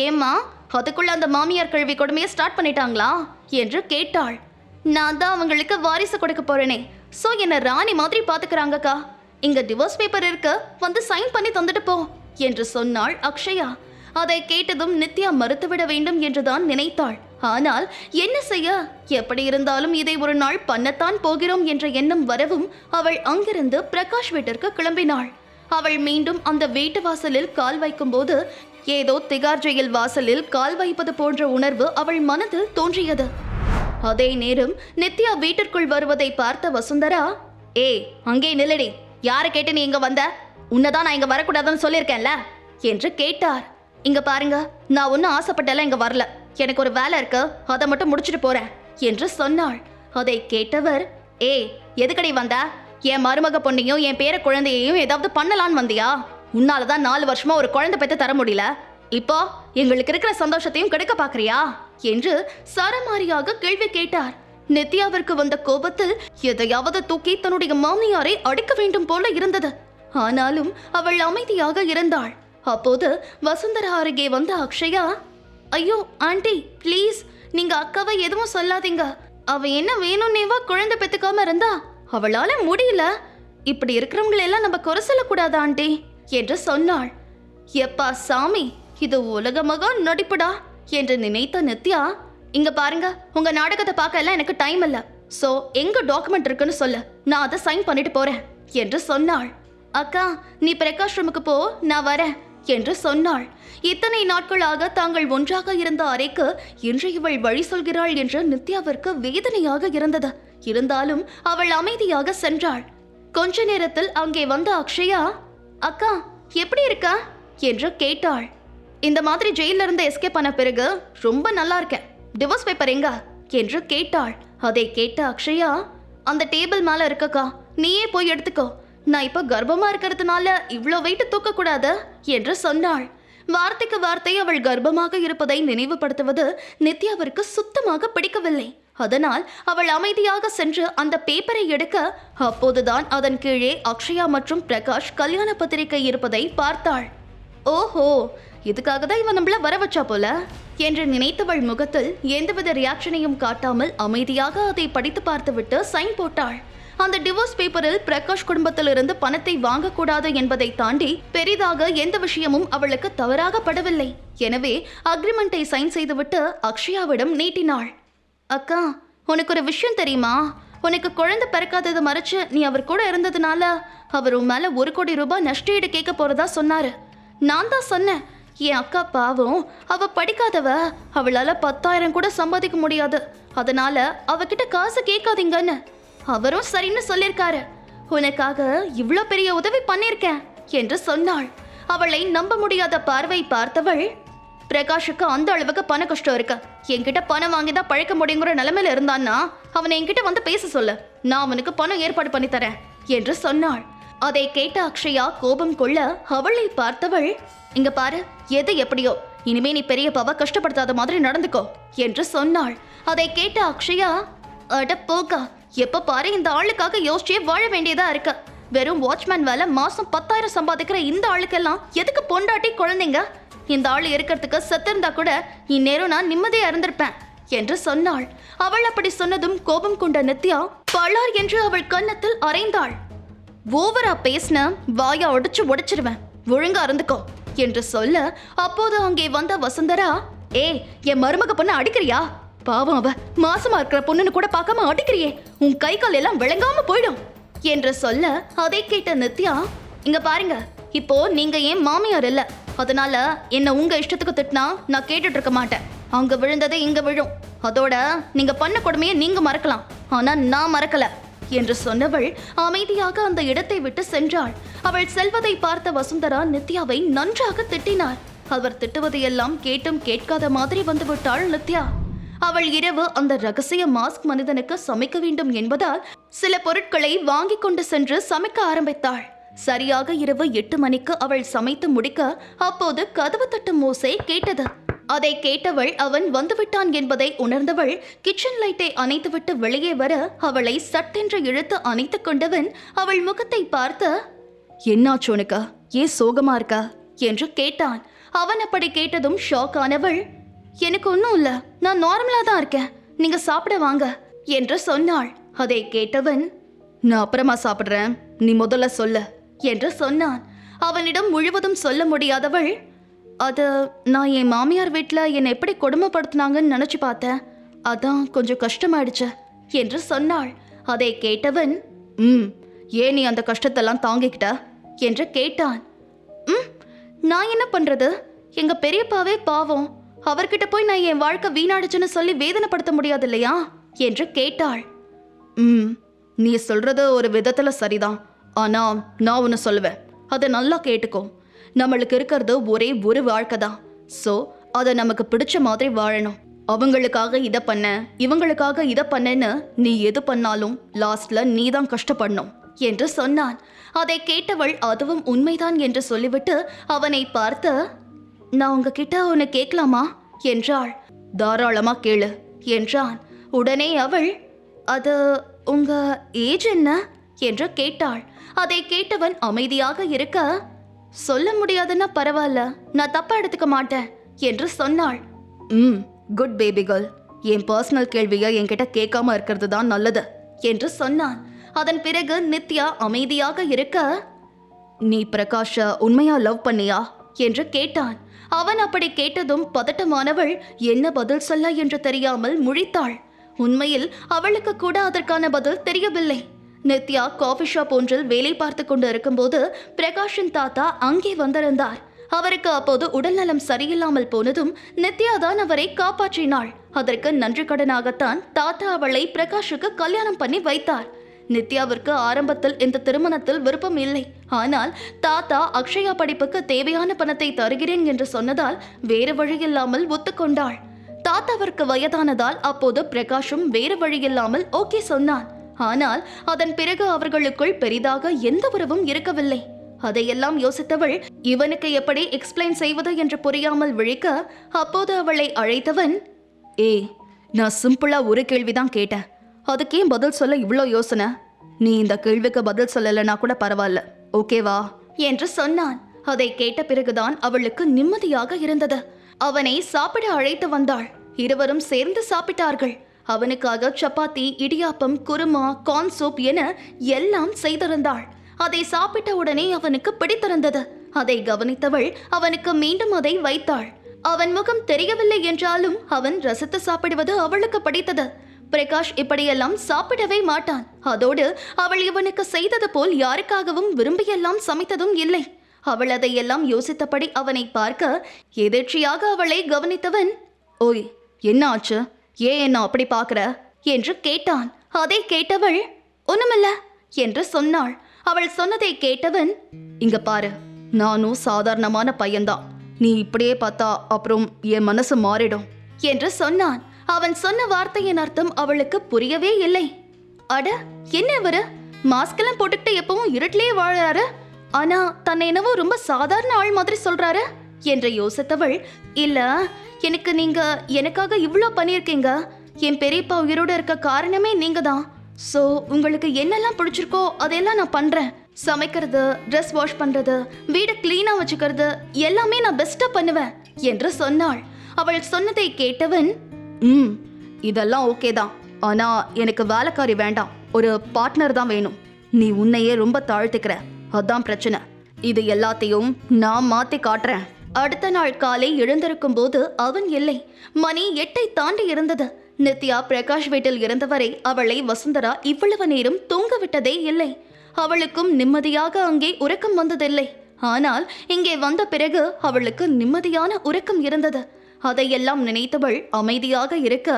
ஏம்மா, அதுக்குள்ள அந்த மாமியார் கழுவி கொடுமையை ஸ்டார்ட் பண்ணிட்டாங்களா என்று கேட்டாள். நான் தான் அவங்களுக்கு வாரிசு கொடுக்க போறேனே, சோ என்ன ராணி மாதிரி பாத்துக்கிறாங்கக்கா. இங்க டிவோர்ஸ் பேப்பர் இருக்கு, வந்து சைன் பண்ணி தந்துட்டு போ என்று சொன்னாள் அக்ஷயா. அதை கேட்டதும் நித்யா மறுத்துவிட வேண்டும் என்றுதான் நினைத்தாள். ஆனால் என்ன செய்ய, எப்படி இருந்தாலும் இதை ஒரு நாள் பண்ணத்தான் போகிறோம் என்ற எண்ணம் வரவும் அவள் அங்கிருந்து பிரகாஷ் வீட்டிற்கு கிளம்பினாள். அவள் மீண்டும் அந்த வீட்டு வாசலில் கால் வைக்கும் போது ஏதோ திகார் ஜெயில் வாசலில் கால் வைப்பது போன்ற உணர்வு அவள் மனதில் தோன்றியது. அதே நேரம் நித்யா வீட்டிற்குள் வருவதை பார்த்த வசுந்தரா, ஏய் அங்கே நில்லடி, யாரை கேட்டு நீ இங்க வந்த? உன்னதான் நான் இங்க வரக்கூடாதுன்னு சொல்லியிருக்கேன்ல என்று கேட்டார். இங்க பாருங்க, நான் ஒன்னும் ஆசைப்பட்டெல்லாம் இங்க வரல, எனக்கு ஒரு வேலை இருக்கு, அதை மட்டும் முடிச்சுட்டு போறேன் என்று சொன்னாள். அதை கேட்டவர், ஏய் எதுக்கடி வந்த? என் மருமக பொண்ணையும் என் பேர குழந்தையையும் ஏதாவது பண்ணலான்னு வந்தியா? உன்னாலதான் 4 வருஷமா ஒரு குழந்தை பெற்று தர முடியல, இப்போ எங்களுக்கு இருக்கிற சந்தோஷத்தையும் கெடுக்க பாக்குறியா என்று சரமாரியாக கேள்வி கேட்டார். நித்யாவிற்கு வந்த கோபத்தில் எதையாவது தூக்கி தன்னுடைய மாமியாரை அடிக்க வேண்டும் போல இருந்தது. ஆனாலும் அவள் அமைதியாக இருந்தாள். அப்போது வசுந்தரா அருகே வந்த அக்ஷயா, ஐயோ ஆண்டி ப்ளீஸ், நீங்க அக்காவை எதுவும் சொல்லாதீங்க. அவ என்ன வேணும்னேவா குழந்தை பெத்துக்காம இருந்தா? அவளால முடியல. இப்படி இருக்கிறவங்களை எல்லாம் நம்ம குறை சொல்லக்கூடாது ஆண்டி என்று சொன்னாள். எப்பா சாமி, இது உலக மகா நடிப்புடா என்று நினைத்த நித்யா, இங்க பாருங்க, உங்க நாடகத்தை பார்க்க எல்லாம் எனக்கு டைம் இல்ல, சோ எங்க டாக்குமெண்ட் இருக்குன்னு சொல்லு, நான் அதை சைன் பண்ணிட்டு போறேன் என்று சொன்னாள். அக்கா நீ பிரகாஷ் ரூமுக்கு போ, நான் வரேன் என்று சொன்னாள். இத்தனை நாட்களாக தாங்கள் ஒன்றாக இருந்த அறைக்கு இன்று இவள் வழி சொல்கிறாள் என்று நித்யாவிற்கு வேதனையாக இருந்தது. இருந்தாலும் அவள் அமைதியாக சென்றாள். கொஞ்ச நேரத்தில் அங்கே வந்த அக்ஷயா, அக்கா எப்படி இருக்கா என்று கேட்டாள். இந்த மாதிரி ஜெயில இருந்து எஸ்கேப் பண்ண பிறகு ரொம்ப நல்லா இருக்கேன், டிவோர்ஸ் பேப்பர் எங்க என்று கேட்டாள். அதை கேட்ட அக்ஷயா, அந்த டேபிள் மேல இருக்கக்கா, நீயே போய் எடுத்துக்கோ, நான் இப்ப கர்ப்பமா இருக்கிறதுனால இவ்ளோ வெயிட் தூக்க கூடாது என்று சொன்னாள். வார்த்தைக்கு வார்த்தை அவள் கர்ப்பமாக இருப்பதை நினைவுபடுத்துவது நித்யாவிற்கு சுத்தமாக பிடிக்கவில்லை. அதனால் அவள் அமைதியாக சென்று அந்த பேப்பரை எடுக்க, அப்போதுதான் அதன் கீழே அக்ஷயா மற்றும் பிரகாஷ் கல்யாண பத்திரிகை இருப்பதை பார்த்தாள். ஓஹோ, இதுக்காக தான் இவன் நம்மள வர வச்சா போல என்று நினைத்தவள் முகத்தில் எந்தவித ரியாக்ஷனையும் காட்டாமல் அமைதியாக அதை படித்து பார்த்துவிட்டு சைன் போட்டாள். அந்த டிவோர்ஸ் பேப்பரில் பிரகாஷ் குடும்பத்திலிருந்து பணத்தை வாங்கக்கூடாது என்பதை தாண்டி பெரிதாக எந்த விஷயமும் அவளுக்கு தவறாக படவில்லை. எனவே அக்ரிமெண்டை சைன் செய்துவிட்டு அக்ஷயாவிடம் நீட்டினாள். அக்கா, உனக்கு ஒரு விஷயம் தெரியுமா? உனக்கு குழந்தை பிறக்காதது மறைச்சு நீ அவர் கூட இருந்ததுனால அவர் உன் மேல 1 கோடி ரூபாய் நஷ்டஈடு கேட்க போறதா சொன்னாரு. நான் தான் சொன்னேன், என் அக்கா பாவம், அவ படிக்காதவ, அவளால 10,000 கூட சம்பாதிக்க முடியாது, அதனால அவகிட்ட காசு கேட்காதீங்கன்னு. அவரும் சரின்னு சொல்லியிருக்காரு. உனக்காக இவ்ளோ பெரிய உதவி பண்ணிருக்கேன் என்று சொன்னாள். அவளை நம்ப முடியாத பார்வை பார்த்தவள், பிரகாஷுக்கு அந்த அளவுக்கு பண கஷ்டம் இருக்கு, என்கிட்ட பணம் வாங்கிதான் பழைக்க முடியுங்கிற நிலைமையில இருந்தான்னா அவனை என்கிட்ட வந்து பேச சொல்லு, நான் அவனுக்கு பணம் ஏற்பாடு பண்ணி தரேன் என்று சொன்னாள். அதை கேட்ட அக்ஷயா கோபம் கொள்ள அவளை பார்த்தவள், இங்க பாரு, எது எப்படியோ, இனிமே நீ பெரிய பாவ கஷ்டப்படுத்தாத மாதிரி நடந்துக்கோ என்று சொன்னாள். அதை கேட்ட அக்ஷயா, அட போக்கா, எப்ப பாரு இந்த ஆளுக்காக யோசிச்சே வாழ வேண்டியதா இருக்கு. வெறும் வாட்ச்மேன் வேலை மாசம் 10,000 சம்பாதிக்கிற இந்த ஆளுக்கெல்லாம் எதுக்கு பொண்டாட்டி குழந்தைங்க? இந்த ஆள் இருக்கிறதுக்கு செத்திருந்தா கூட இந்நேரம் நான் நிம்மதியா இருந்திருப்பேன் என்று சொன்னாள். அவள் அப்படி சொன்னதும் கோபம் கொண்ட நித்யா பலார் என்று அவள் கன்னத்தில் அறைந்தாள். ஓவரா பேசின வாயா உடைச்சிருவேன், ஒழுங்கா இருந்துக்கோ என்று சொல்ல, அப்போது அங்கே வந்த வசுந்தரா, ஏய் என் மருமக பொண்ணு அடிக்கிறியா? பாவம், அவ மாசமா இருக்கிற பொண்ணுன்னு கூட பார்க்காம அடிக்கிறியே, உன் கை கால் எல்லாம் விளங்காம போயிடும் என்று சொல்ல, அதை கேட்ட நித்யா, இங்க பாருங்க, இப்போ நீங்க ஏன் மாமியார் இல்ல, அதனால என்ன உங்க இஷ்டத்துக்கு திட்டினா நான் கேட்டுட்டு இருக்க மாட்டேன். அங்க விழுந்ததே இங்க விழும், அதோட நீங்க பண்ண கொடுமையை நீங்க மறக்கலாம், ஆனா நான் மறக்கல என்று சொன்னவள் அமைதியாக அந்த இடத்தை விட்டு சென்றாள். அவள் செல்வதை பார்த்த வசுந்தரா நித்யாவை நன்றாக திட்டினார். அவர் திட்டுவதையெல்லாம் கேட்டும் கேட்காத மாதிரி வந்து விட்டாள் நித்யா. அவள் இரவு அந்த ரகசிய மாஸ்க் மனிதனுக்கு சமைக்க வேண்டும் என்பதால் சில பொருட்களை வாங்கி கொண்டு சென்று சமைக்க ஆரம்பித்தாள். சரியாக இரவு 8 மணிக்கு அவள் சமைத்து முடிக்க, அப்போது கதவு தட்டும் ஓசை கேட்டது. அதை கேட்டவள் அவன் வந்துவிட்டான் என்பதை உணர்ந்தவள் கிச்சன் லைட்டை அணைத்துவிட்டு வெளியே வர, அவளை சட்டென்று இழுத்து அணைத்துக் கொண்டவன் அவள் முகத்தை பார்த்து, என்னாச்சு உனக்கு, ஏன் சோகமா இருக்கா என்று கேட்டான். அவன் அப்படி கேட்டதும் ஷாக் ஆனவள், எனக்கு ஒன்றும் இல்லை, நான் நார்மலாக தான் இருக்கேன், நீங்க சாப்பிட வாங்க என்று சொன்னாள். அதை கேட்டவன், நான் அப்புறமா சாப்பிட்றேன், நீ முதல்ல சொல்ல என்று சொன்னான். அவனிடம் முழுவதும் சொல்ல முடியாதவள், அது நான் என் மாமியார் வீட்டில் என்னை எப்படி கொடுமைப்படுத்தினாங்கன்னு நினச்சி பார்த்தேன், அதான் கொஞ்சம் கஷ்டமாயிடுச்சு என்று சொன்னாள். அதை கேட்டவன், ஏன் நீ அந்த கஷ்டத்தெல்லாம் தாங்கிக்கிட்ட என்று கேட்டான். நான் என்ன பண்றது, எங்க பெரியப்பாவே பாவம், அவர்கிட்ட போய் நான் என் வாழ்க்கை வீணாடுச்சுன்னு சொல்லி வேதனைப்படுத்த முடியாது இல்லையா என்று கேட்டாள். நீ சொல்றது ஒரு விதத்துல சரிதான், ஆனா நான் ஒன்று சொல்லுவேன், அதை நல்லா கேட்டுக்கோ. நம்மளுக்கு இருக்கிறது ஒரே ஒரு வாழ்க்கை தான். ஸோ அதை நமக்கு பிடிச்ச மாதிரி வாழணும். அவங்களுக்காக இதை பண்ண, இவங்களுக்காக இதை பண்ணன்னு நீ எது பண்ணாலும் லாஸ்ட்ல நீ தான் கஷ்டப்படணும் என்று சொன்னான். அதை கேட்டவள் அதுவும் உண்மைதான் என்று சொல்லிவிட்டு அவனை பார்த்து, நான் உங்ககிட்ட ஒன்று கேட்கலாமா என்றாள். தாராளமா கேளு என்றான். உடனே அவள், அது உங்க ஏஜ் என்ன என்று கேட்டாள். அதை கேட்டவன் அமைதியாக இருக்க, சொல்ல முடியாதுன்னா பரவாயில்ல, நான் தப்பா எடுத்துக்க மாட்டேன் என்று சொன்னாள். குட் பேபி கேர்ள், என் பர்சனல் கேள்வியை என்கிட்ட கேட்காம இருக்கிறது தான் நல்லது என்று சொன்னான். அதன் பிறகு நித்யா அமைதியாக இருக்க, நீ பிரகாஷ உண்மையா லவ் பண்ணியா என்று கேட்டான். அவன் அப்படி கேட்டதும் பதட்டமானவள் என்ன பதில் சொல்ல என்று தெரியாமல் முழித்தாள். உண்மையில் அவளுக்கு கூட அதற்கான பதில் தெரியவில்லை. நித்யா காஃபி ஷாப் ஒன்றில் வேலை பார்த்து கொண்டு இருக்கும்போது பிரகாஷின் தாத்தா அங்கே வந்திருந்தார். அவருக்கு அப்போது உடல்நலம் சரியில்லாமல் போனதும் நித்யா தான் அவரை காப்பாற்றினாள். அதற்கு நன்றி கடனாகத்தான் தாத்தா அவளை பிரகாஷுக்கு கல்யாணம் பண்ணி வைத்தார். நித்யாவிற்கு ஆரம்பத்தில் இந்த திருமணத்தில் விருப்பம் இல்லை. ஆனால் தாத்தா அக்ஷயா படிப்புக்கு தேவையான பணத்தை தருகிறேன் என்று சொன்னதால் வேறு வழியில்லாமல் ஒத்துக்கொண்டாள். தாத்தாவிற்கு வயதானதால் அப்போது பிரகாஷும் வேறு வழியில்லாமல் ஓகே சொன்னான். ஆனால் அதன் பிறகு அவர்களுக்குள் பெரிதாக எந்த உறவும் இருக்கவில்லை. அதையெல்லாம் யோசித்தவள் இவனுக்கு எப்படி எக்ஸ்பிளைன் செய்வது என்று புரியாமல் விழிக்க, அப்போது அவளை அழைத்தவன், நான் சிம்பிளா ஒரு கேள்விதான் கேட்டேன், அதுக்கே பதில் சொல்ல இவ்வளோ யோசனை? நீ இந்த கேள்விக்கு பதில் சொல்லலைன்னா கூட பரவாயில்ல, ஓகேவா என்று சொன்னான். அதை கேட்ட பிறகுதான் அவளுக்கு நிம்மதியாக இருந்தது. அவனை சாப்பிட அழைத்து வந்தாள். இருவரும் சேர்ந்து சாப்பிட்டார்கள். அவனுக்காக சப்பாத்தி, இடியாப்பம், குருமா, கார்ன் சூப் என எல்லாம் செய்திருந்தாள். அதை சாப்பிட்ட உடனே அவனுக்கு பிடித்திருந்தது. அதை கவனித்தவள் அவனுக்கு மீண்டும் அதை வைத்தாள். அவன் முகம் தெரியவில்லை என்றாலும் அவன் ரசித்து சாப்பிடுவது அவளுக்கு பிடித்தது. பிரகாஷ் இப்படியெல்லாம் சாப்பிடவே மாட்டான். அதோடு அவள் இவனுக்கு செய்தது போல் யாருக்காகவும் விரும்பியெல்லாம் சமைத்ததும் இல்லை. அவள் அதையெல்லாம் யோசித்தபடி அவனை பார்க்க எதிர்ச்சியாக அவளை கவனித்தவன், ஓய் என்ன ஆச்சு, ஏன் என்ன அப்படி பார்க்கிற என்று கேட்டான். அதை கேட்டவள், ஒண்ணுமில்ல என்று சொன்னாள். அவள் சொன்னதை கேட்டவன், இங்க பாரு, நானும் சாதாரணமான பையன்தான், நீ இப்படியே பார்த்தா அப்புறம் என் மனசு மாறிடும் என்று சொன்னான். அவன் சொன்ன வார்த்தையின் அர்த்தம் அவளுக்கு புரியவே இல்லை. அட என்ன இவரு, மாஸ்கெல்லாம் போட்டுக்கிட்டு எப்பவும் இருட்டிலேயே வாழறாரு, ஆனா தன்னை என்னவோ ரொம்ப சாதாரண ஆள் மாதிரி சொல்றாரு என்று யோசித்தவள், இல்ல எனக்கு நீங்க எனக்காக இவ்வளோ பண்ணியிருக்கீங்க, என் பெரியப்பா உயிரோடு இருக்க காரணமே நீங்க தான். ஸோ உங்களுக்கு என்னெல்லாம் பிடிச்சிருக்கோ அதையெல்லாம் நான் பண்றேன். சமைக்கிறது, ட்ரெஸ் வாஷ் பண்றது, வீடை கிளீனா வச்சுக்கிறது எல்லாமே நான் பெஸ்டா பண்ணுவேன் என்று சொன்னாள். அவள் சொன்னதை கேட்டவன், இதெல்லாம் ஓகே தான், ஆனா எனக்கு வேலைக்காரி வேண்டாம், ஒரு பார்ட்னர் தான் வேணும். நீ உன்னையே ரொம்ப தாழ்த்துக்கிற, அதான் பிரச்சனை. இது எல்லாத்தையும் நான் மாத்தி காட்டுறேன். அடுத்த நாள் காலை எழுந்திருக்கும் போது அவன் இல்லை. மணி 8 தாண்டி இருந்தது. நித்யா பிரகாஷ் வீட்டில் இருந்தவரை அவளை வசுந்தரா இவ்வளவு நேரம் தூங்க விட்டதே இல்லை. அவளுக்கும் நிம்மதியாக அங்கே உறக்கம் வந்ததில்லை. ஆனால் இங்கே வந்த பிறகு அவளுக்கு நிம்மதியான உறக்கம் இருந்தது. அதையெல்லாம் நினைத்தவள் அமைதியாக இருக்க,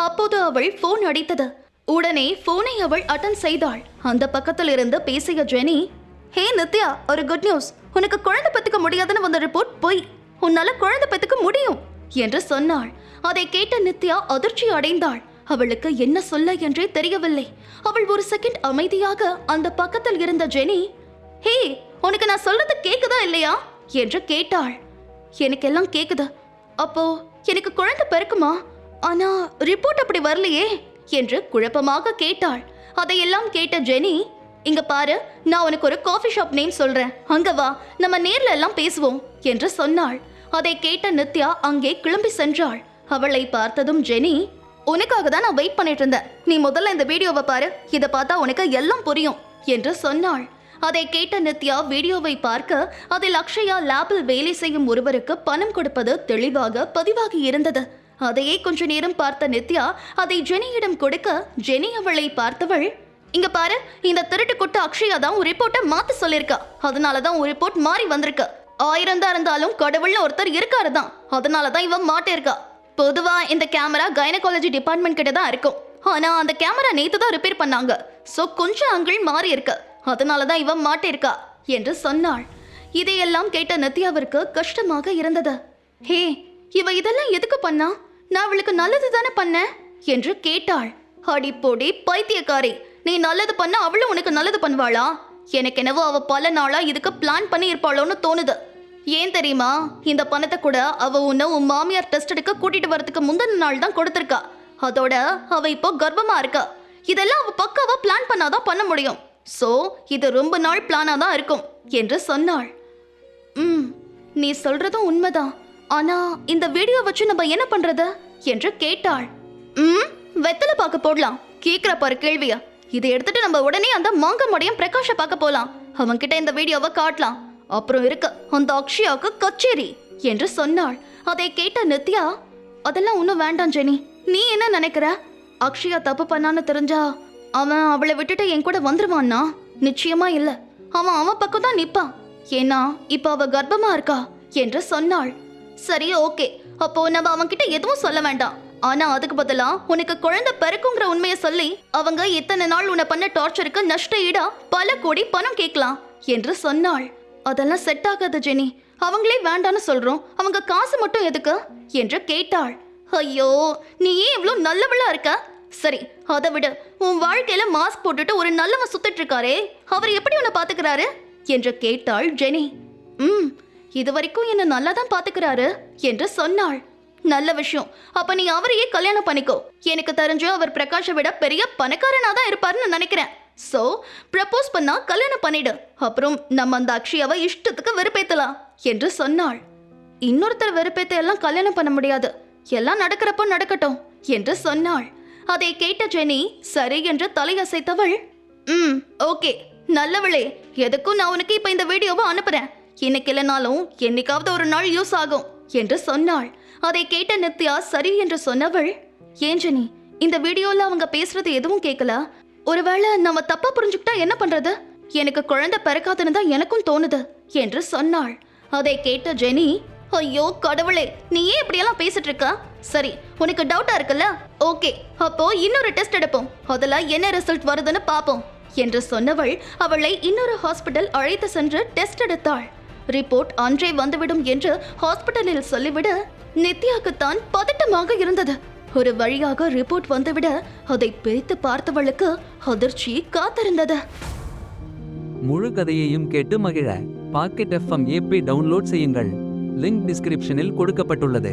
அப்போது அவள் போன் அடித்தது. உடனே போனை அவள் அட்டன் செய்தாள். அந்த பக்கத்தில் இருந்து பேசிய ஜெனி, ஹே நித்யா, ஒரு குட் நியூஸ், உனக்கு குழந்தை பெத்துக்க முடியாதுன்னு வந்த ரிப்போர்ட் போய், உன்னால குழந்தை பெத்துக்க முடியும் என்று சொன்னாள். அதை கேட்ட நித்யா அதிர்ச்சி அடைந்தாள். அவளுக்கு என்ன சொல்ல என்றே தெரியவில்லை. அவள் ஒரு செகண்ட் அமைதியாக அந்த பக்கத்தில் இருந்த ஜெனி, ஹே உனக்கு நான் சொல்றது கேக்குதா இல்லையா என்று கேட்டாள். எனக்கெல்லாம் கேக்குது. அப்போ எனக்கு குழந்தை பிறக்குமா? ஆனா ரிப்போர்ட் அப்படி வரலையே என்று குழப்பமாக கேட்டாள். அதையெல்லாம் கேட்ட ஜெனி, இங்க பாரு, நான் உனக்கு ஒரு காஃபி ஷாப் நேம் சொல்றேன், அங்க வா, நம்ம நேர்ல எல்லாம் பேசுவோம் என்று சொன்னாள். அதை கேட்ட நித்யா அங்கே கிளம்பி சென்றாள். அவளை பார்த்ததும் ஜெனி, உனக்காக தான் நான் வெயிட் பண்ணிட்டு இருந்தேன். நீ முதல்ல இந்த வீடியோவை பாரு, இதை பார்த்தா உனக்கு எல்லாம் புரியும் என்று சொன்னாள். அதை கேட்ட நித்யா வீடியோவை பார்க்க அதில் அக்ஷயா லேபில் வேலை செய்யும் ஒருவருக்கு பணம் கொடுப்பது தெளிவாக பதிவாகி இருந்தது. அதையே கொஞ்ச நேரம் பார்த்த நித்யா அதை ஜெனியிடம் கொடுக்க, ஜெனி அவளை பார்த்தவள், இங்க பாரு, இந்த திருட்டு குட்ட அக்ஷயா தான் ஒரு ரிப்போர்ட்டை மாத்த சொல்லிருக்கா. அதனாலதான் ஒரு ரிப்போர்ட் மாறி வந்திருக்கு. 1000 தான் இருந்தாலும் கடவுள்ல ஒருத்தர் இருக்காரு தான், அதனாலதான் இவன் மாட்டிருக்கா. பொதுவா இந்த கேமரா கைனகாலஜி டிபார்ட்மெண்ட் கிட்ட தான் இருக்கும். ஆனா அந்த கேமரா நேத்து தான் ரிப்பேர் பண்ணாங்க. சோ கொஞ்சம் ஆங்கிள் மாறி இருக்கு, அதனாலதான் இவன் மாட்டிருக்கா என்று சொன்னாள். இதையெல்லாம் கேட்ட நித்யாவிற்கு கஷ்டமாக இருந்தது. ஹே, இவ இதெல்லாம் எதுக்கு பண்ணா? நான் அவளுக்கு நல்லது தானே பண்ண என்று கேட்டாள். அடிப்பொடி பைத்தியக்காரி, நீ நல்லது பண்ண அவளும் உனக்கு நல்லது பண்ணுவாளா? எனக்கு என்னவோ அவ பல நாளா இதுக்கு பிளான் பண்ணி இருப்பாளோன்னு தோணுது. ஏன் தெரியுமா, இந்த பணத்தை கூட அவ உன்னை உன் மாமியார் டெஸ்ட் எடுக்க கூட்டிட்டு வரதுக்கு முந்தின நாள் தான் கொடுத்துருக்கா. அதோட அவ இப்போ கர்ப்பமா இருக்கா. இதெல்லாம் அவ பக்காவா பிளான் பண்ணாதான் பண்ண முடியும். சோ இது ரொம்ப நாள் பிளானா தான் இருக்கும் என்று சொன்னாள். நீ சொல்றதும் உண்மைதான். ஆனா இந்த வீடியோ வச்சு நம்ம என்ன பண்றது என்று கேட்டாள். வெத்தலை பார்க்க போடலாம். கேக்குற பாரு கேள்விய. இதை எடுத்துட்டு நம்ம உடனே அந்த மாங்கமடையும் பிரகாஷ பார்க்க போலாம். அவன்கிட்ட இந்த வீடியோவை காட்டலாம். அப்புறம் இருக்க அந்த அக்ஷயாவுக்கு கச்சேரி என்று சொன்னாள். அதை கேட்ட நித்யா, அதெல்லாம் ஒன்றும் வேண்டாம் ஜெனி. நீ என்ன நினைக்கிற? அக்ஷயா தப்பு பண்ணான்னு தெரிஞ்சா அவன் அவளை விட்டுட்டு என் கூட வந்துருவான்னா? நிச்சயமா இல்ல. அவன் பக்கம் தான் நிப்பான். ஏன்னா இப்ப அவ கர்ப்பமா இருக்கா என்று சொன்னாள். சரி, ஓகே, அப்போ நம்ம அவன்கிட்ட எதுவும் சொல்ல வேண்டாம். ஆனா அதுக்கு பதிலா உனக்கு குழந்தை பிறக்குங்கிற உண்மையை சொல்லி அவங்க இத்தனை நாள் உன்னை பண்ண டார்ச்சருக்கு நஷ்ட ஈடா பல கோடி பணம் கேட்கலாம் என்று சொன்னாள். அதெல்லாம் செட் ஆகாது ஜெனி. அவங்களே வேண்டான்னு சொல்றோம், அவங்க காசு மட்டும் எதுக்கு என்று கேட்டாள். ஐயோ, நீ ஏன் இவ்வளவு நல்லவளா இருக்க? சரி, அதை விட உன் வாழ்க்கையில மாஸ்க் போட்டுட்டு ஒரு நல்லவன் சுத்திட்டு இருக்காரே, அவர் எப்படி உன்னை பாத்துக்கிறாரு என்று கேட்டாள் ஜெனி. இது வரைக்கும் என்ன நல்லா தான் பாத்துக்கிறாரு என்று சொன்னாள். நல்ல விஷயம். அப்ப நீ அவரையே கல்யாணம் பண்ணிக்கோ. எனக்கு தெரிஞ்சு அவர் பிரகாஷை விட பெரிய பணக்காரனா தான் இருப்பாருன்னு நினைக்கிறேன். சோ ப்ரப்போஸ் பண்ணா கல்யாணம் பண்ணிடு. அப்புறம் நம்ம அந்த அக்ஷயாவை இஷ்டத்துக்கு வெறுப்பேத்தலாம் என்று சொன்னாள். இன்னொருத்தர் வெறுப்பேத்த எல்லாம் கல்யாணம் பண்ண முடியாது. எல்லாம் நடக்கிறப்போ நடக்கட்டும் என்று சொன்னாள். அதை கேட்ட ஜெனி சரி என்று தலையசைத்தவள், ஓகே, நல்லவளே, எதுக்கும் நான் உனக்கு இப்ப இந்த வீடியோவை அனுப்புறேன். இன்னைக்கு இல்லைனாலும் என்னைக்காவது ஒரு நாள் யூஸ் ஆகும் என்று சொன்னாள். அதை கேட்ட நித்யா சரி என்று சொன்னவள், ஏன் ஜெனி, இந்த வீடியோல அவங்க பேசுறது எதுவும் கேட்கல? ஒருவேளை நம்ம தப்பா புரிஞ்சுக்கிட்டா என்ன பண்றது? எனக்கு குழந்தை பிறக்காதுன்னு தான் எனக்கும் தோணுது என்று சொன்னாள். அதை கேட்ட ஜெனி, ஐயோ கடவுளே, நீ ஏன் இப்படியெல்லாம் பேசிட்டு இருக்க? சரி, உனக்கு டவுட்டா இருக்குல்ல? ஓகே, அப்போ இன்னொரு டெஸ்ட் எடுப்போம். அதுல என்ன ரிசல்ட் வருதுன்னு பாப்போம் என்று சொன்னவள் அவளை இன்னொரு ஹாஸ்பிட்டல் அழைத்து சென்று டெஸ்ட் எடுத்தாள். ரிப்போர்ட் அன்றே வந்துவிடும் என்று ஹாஸ்பிட்டலில் சொல்லிவிட நித்யாக்குத்தான் பதட்டமாக இருந்தது. ஒரு வழியாக ரிப்போர்ட் வந்துவிட அதை பிரித்து பார்த்தவளுக்கு அதிர்ச்சி காத்திருந்தது. முழு கதையையும் கேட்டு மகிழ பாக்கெட் FM ஆப்பை டவுன்லோட் செய்யுங்கள். லிங்க் டிஸ்கிரிப்ஷனில் கொடுக்கப்பட்டுள்ளது.